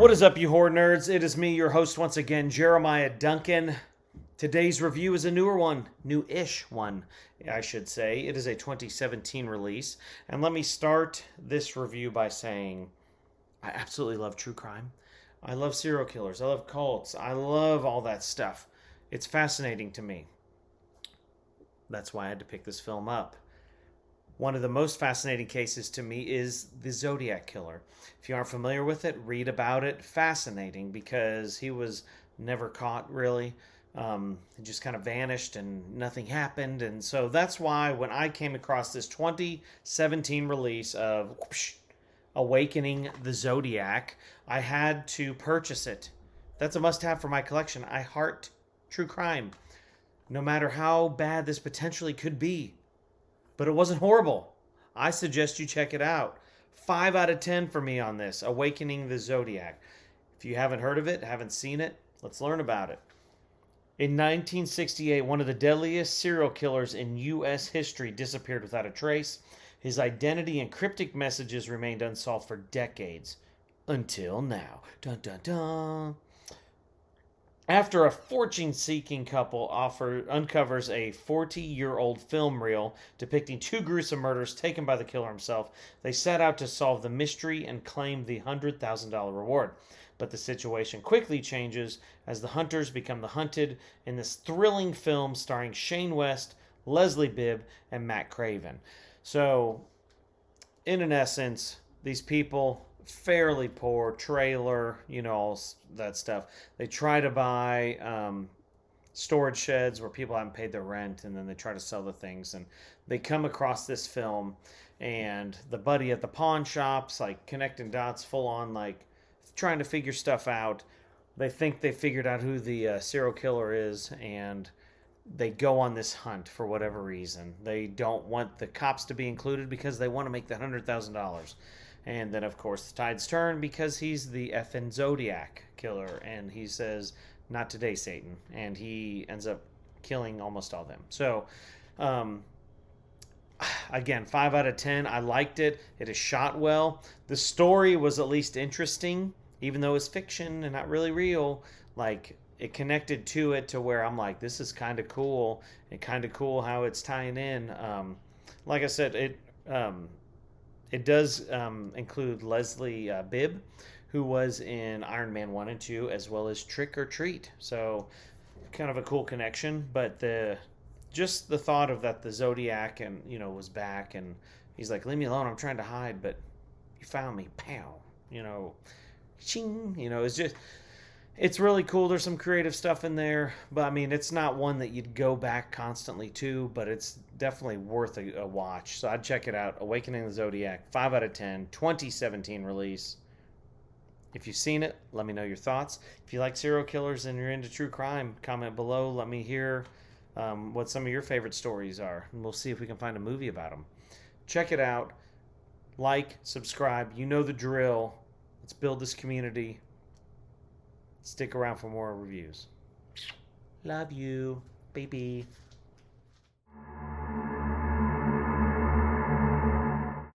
What is up, you horror nerds? It is me, your host once again, Jeremiah Duncan. Today's review is a newer one, new-ish one, I should say. It is a 2017 release. And let me start this review by saying I absolutely love true crime. I love serial killers. I love cults. I love all that stuff. It's fascinating to me. That's why I had to pick this film up. One of the most fascinating cases to me is the Zodiac killer. If you aren't familiar with it, read about it. Fascinating because he was never caught, really. He just kind of vanished and nothing happened. And so that's why when I came across this 2017 release of Awakening the Zodiac, I had to purchase it. That's a must-have for my collection. I heart true crime, no matter how bad this potentially could be. But it wasn't horrible. I suggest you check it out. 5 out of 10 for me on this, Awakening the Zodiac. If you haven't heard of it, haven't seen it, let's learn about it. In 1968, one of the deadliest serial killers in U.S. history disappeared without a trace. His identity and cryptic messages remained unsolved for decades. Until now. Dun dun dun. After a fortune-seeking couple uncovers a 40-year-old film reel depicting 2 gruesome murders taken by the killer himself, they set out to solve the mystery and claim the $100,000 reward. But the situation quickly changes as the hunters become the hunted in this thrilling film starring Shane West, Leslie Bibb, and Matt Craven. So, in an essence, these people, fairly poor trailer, all that stuff. They try to buy storage sheds where people haven't paid their rent, and then they try to sell the things. And they come across this film, and the buddy at the pawn shop's like connecting dots, full on like trying to figure stuff out. They think they figured out who the serial killer is, and they go on this hunt for whatever reason. They don't want the cops to be included because they want to make the $100,000. And then, of course, the tides turn because he's the effing Zodiac killer. And he says, not today, Satan. And he ends up killing almost all of them. So, again, 5 out of 10. I liked it. It is shot well. The story was at least interesting, even though it's fiction and not really real. Like, it connected to it to where I'm like, this is kind of cool. And kind of cool how it's tying in. Like I said, it does include Leslie Bibb, who was in Iron Man 1 and 2, as well as Trick or Treat. So, kind of a cool connection. But just the thought of that the Zodiac was back, and he's like, leave me alone, I'm trying to hide, but you found me, pow, ching, it's really cool. There's some creative stuff in there, but I mean, it's not one that you'd go back constantly to, but it's definitely worth a watch. So I'd check it out. Awakening the Zodiac, 5 out of 10, 2017 release. If you've seen it, let me know your thoughts. If you like serial killers and you're into true crime, comment below. Let me hear what some of your favorite stories are, and we'll see if we can find a movie about them. Check it out. Like, subscribe. You know the drill. Let's build this community. Stick around for more reviews. Love you, baby.